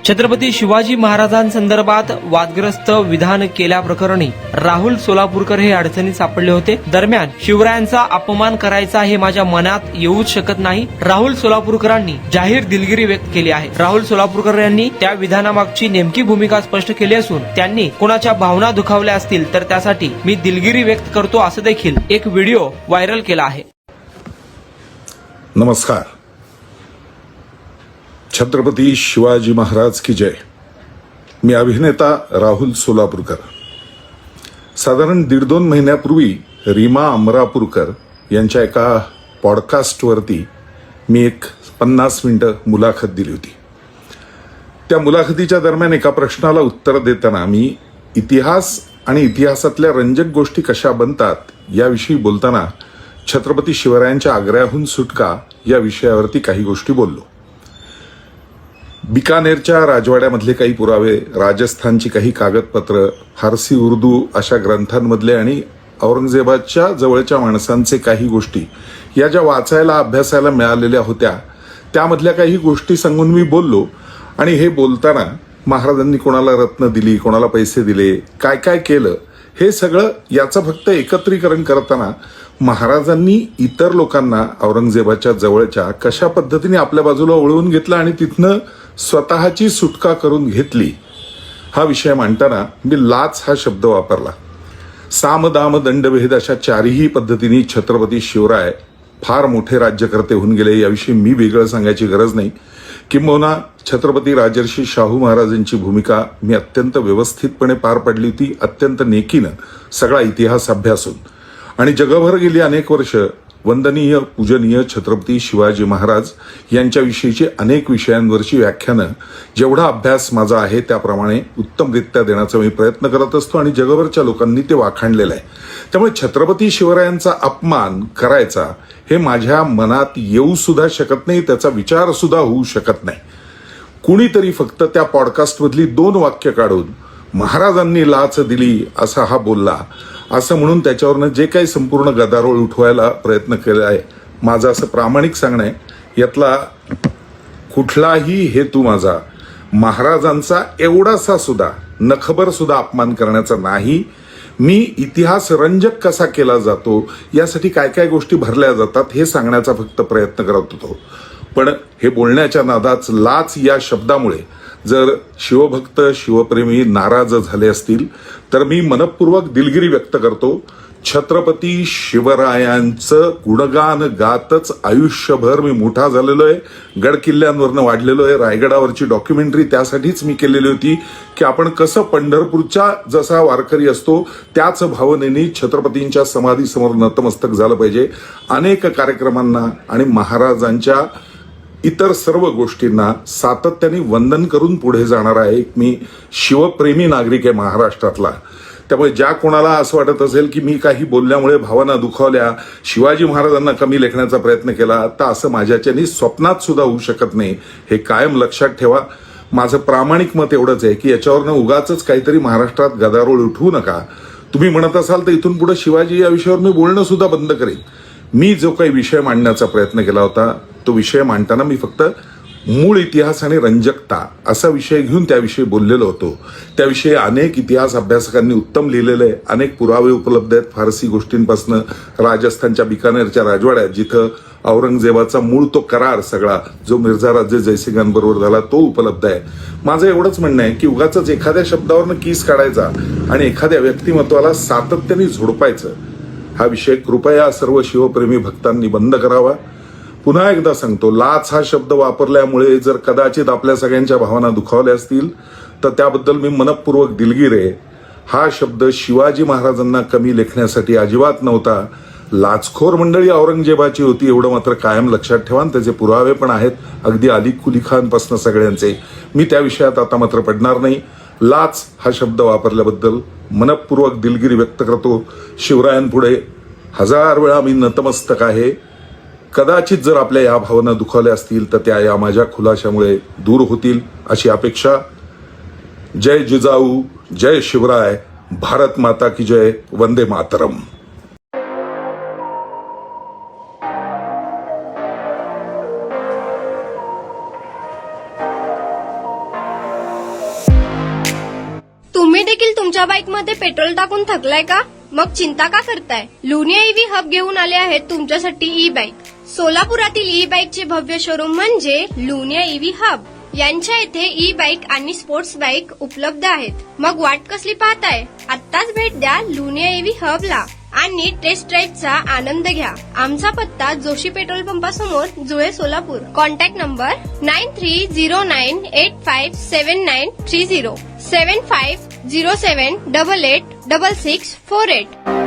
छत्रपती शिवाजी महाराजांसंदर्भात वादग्रस्त विधान केल्याप्रकरणी राहुल सोलापूरकर हे अडचणीत सापडले होते. दरम्यान शिवरायांचा अपमान करायचा हे माझ्या मनात येऊच शकत नाही. राहुल सोलापूरकरांनी जाहीर दिलगिरी व्यक्त केली आहे. राहुल सोलापूरकर यांनी त्या विधानामागची नेमकी भूमिका स्पष्ट केली असून त्यांनी कोणाच्या भावना दुखावल्या असतील तर त्यासाठी मी दिलगिरी व्यक्त करतो असं देखील एक व्हिडिओ व्हायरल केला आहे. नमस्कार. छत्रपती शिवाजी महाराज की जय. मी अभिनेता राहुल सोलापूरकर. साधारण 1.5-2 महिन्यापूर्वी रीमा अमरापूरकर यांच्या एका पॉडकास्टवरती मी एक 50 मिनिटं मुलाखत दिली होती. त्या मुलाखतीच्या दरम्यान एका प्रश्नाला उत्तर देताना मी इतिहास आणि इतिहासातल्या रंजक गोष्टी कशा बनतात याविषयी बोलताना छत्रपती शिवरायांच्या आग्र्याहून सुटका या विषयावरती काही गोष्टी बोललो. बिकानेरच्या राजवाड्यामधले काही पुरावे, राजस्थानची काही कागदपत्र, फारसी उर्दू अशा ग्रंथांमधले आणि औरंगजेबाच्या जवळच्या माणसांचे काही गोष्टी या ज्या वाचायला अभ्यासायला मिळालेल्या होत्या त्यामधल्या काही गोष्टी सांगून मी बोललो. आणि हे बोलताना महाराजांनी कोणाला रत्न दिली, कोणाला पैसे दिले, काय काय केलं हे सगळं याचं फक्त एकत्रीकरण करताना महाराजांनी इतर लोकांना औरंगजेबाच्या जवळच्या कशा पद्धतीने आपल्या बाजूला वळवून घेतलं आणि तिथनं स्वतःची सुटका करून घेतली हा विषय मांडताना मी लाच हा शब्द वापरला. साम दाम दंडभेद अशा चारही पद्धतीने छत्रपती शिवराय फार मोठे राज्यकर्ते होऊन गेले याविषयी मी वेगळं सांगायची गरज नाही. किंबहुना छत्रपती राजर्षी शाहू महाराजांची भूमिका मी अत्यंत व्यवस्थितपणे पार पाडली होती, अत्यंत नेकीनं सगळा इतिहास अभ्यासून. आणि जगभर गेली अनेक वर्ष वंदनीय पूजनीय छत्रपती शिवाजी महाराज यांच्याविषयीची अनेक विषयांवरची व्याख्यानं जेवढा अभ्यास माझा आहे त्याप्रमाणे उत्तमरित्या देण्याचा मी प्रयत्न करत असतो आणि जगभरच्या लोकांनी ते वाखाणलेलं आहे. त्यामुळे छत्रपती शिवरायांचा अपमान करायचा हे माझ्या मनात येऊ सुद्धा शकत नाही, त्याचा विचार सुद्धा होऊ शकत नाही. कुणीतरी फक्त त्या पॉडकास्टमधली 2 वाक्य काढून महाराजांनी लाच दिली असा हा बोलला असं म्हणून त्याच्यावरनं जे काही संपूर्ण गदारोळ उठवायला प्रयत्न केला आहे, माझं असं प्रामाणिक सांगणं आहे, यातला कुठलाही हेतू माझा महाराजांचा एवढासा सुद्धा नखबर सुद्धा अपमान करण्याचा नाही. मी इतिहास रंजक कसा केला जातो यासाठी काय काय गोष्टी भरल्या जातात हे सांगण्याचा फक्त प्रयत्न करत होतो. पण हे बोलण्याच्या नादात लाच या शब्दामुळे जर शिवभक्त शिवप्रेमी नाराज झाले असतील तर मी मनपूर्वक दिलगिरी व्यक्त करतो. छत्रपती शिवरायांचं गुणगान गातच आयुष्यभर मी मोठा झालेलो आहे. गडकिल्ल्यांवरनं वाढलेलो आहे. रायगडावरची डॉक्युमेंटरी त्यासाठीच मी केलेली होती की आपण कसं पंढरपूरच्या जसा वारकरी असतो त्याच भावनेने छत्रपतींच्या समाधीसमोर नतमस्तक झालं पाहिजे. अनेक कार्यक्रमांना आणि महाराजांच्या इतर सर्व गोष्टींना सातत्याने वंदन करून पुढे जाणार आहे मी शिवप्रेमी नागरिक आहे महाराष्ट्रातला. त्यामुळे ज्या कोणाला असं वाटत असेल की मी काही बोलल्यामुळे भावना दुखावल्या, शिवाजी महाराजांना कमी लेखण्याचा प्रयत्न केला, तर असं माझ्याच्यानी स्वप्नात सुद्धा होऊ शकत नाही. हे कायम लक्षात ठेवा. माझं प्रामाणिक मत एवढंच आहे की याच्यावरनं उगाच काहीतरी महाराष्ट्रात गदारोळ उठवू नका. तुम्ही म्हणत असाल तर इथून पुढे शिवाजी या विषयावर मी बोलणं सुद्धा बंद करेन. मी जो काही विषय मांडण्याचा प्रयत्न केला होता तो विषय मांडताना मी फक्त मूळ इतिहास आणि रंजकता असा विषय घेऊन त्याविषयी बोललेलो होतो. त्याविषयी अनेक इतिहास अभ्यासकांनी उत्तम लिहिलेलं आहे. अनेक पुरावे उपलब्ध आहेत. फारसी गोष्टींपासून राजस्थानच्या बिकानेरच्या राजवाड्यात जिथं औरंगजेबाचा मूळ तो करार सगळा जो मिर्झा राजे जयसिंगांबरोबर झाला तो उपलब्ध आहे. माझं एवढंच म्हणणं आहे की उगाच एखाद्या शब्दावरनं कीस काढायचा आणि एखाद्या व्यक्तिमत्वाला सातत्याने झोडपायचं हा विषय कृपया सर्व शिवप्रेमी भक्तांनी बंद करावा. पुन्हा एकदा सांगतो, लाच हा शब्द वापरल्यामुळे जर कदाचित आपल्या सगळ्यांच्या भावना दुखावल्या असतील तर त्याबद्दल मी मनपूर्वक दिलगीर आहे. हा शब्द शिवाजी महाराजांना कमी लेखण्यासाठी अजिबात नव्हता. लाचखोर मंडळी औरंगजेबाची होती एवढं मात्र कायम लक्षात ठेवा. त्याचे पुरावे पण आहेत अगदी अली कुली खानपासून सगळ्यांचे. मी त्या विषयात आता मात्र पडणार नाही. लाच हा शब्द वापरल्याबद्दल मनपूर्वक दिलगिरी व्यक्त करतो. शिवरायांपुढे 1000 वेळा मी नतमस्तक आहे. कदाचित जर आपल्या या भावना दुखावल्या असतील तर त्या या माझ्या खुलाशामुळे दूर होतील अशी अपेक्षा. जय जिजाऊ, जय शिवराय, भारत माता की जय, वंदे मातरम. देखील तुमच्या बाईकमध्ये पेट्रोल टाकून थकलाय का? मग चिंता का करताय? लुनिया ईव्ही हब घेऊन आले आहेत तुमच्यासाठी ई बाईक. सोलापुरातील ई बाईकचे भव्य शोरूम म्हणजे लुनिया ईव्ही हब. यांच्या इथे ई बाईक आणि स्पोर्ट्स बाईक उपलब्ध आहेत. मग वाट कसली पाहताय? आत्ताच भेट द्या लुनिया ईव्ही हबला आणि टेस्ट ड्राईव्हचा आनंद घ्या. आमचा पत्ता जोशी पेट्रोल पंपासमोर, जुळे, सोलापूर. Contact number 9309857930 7507886648.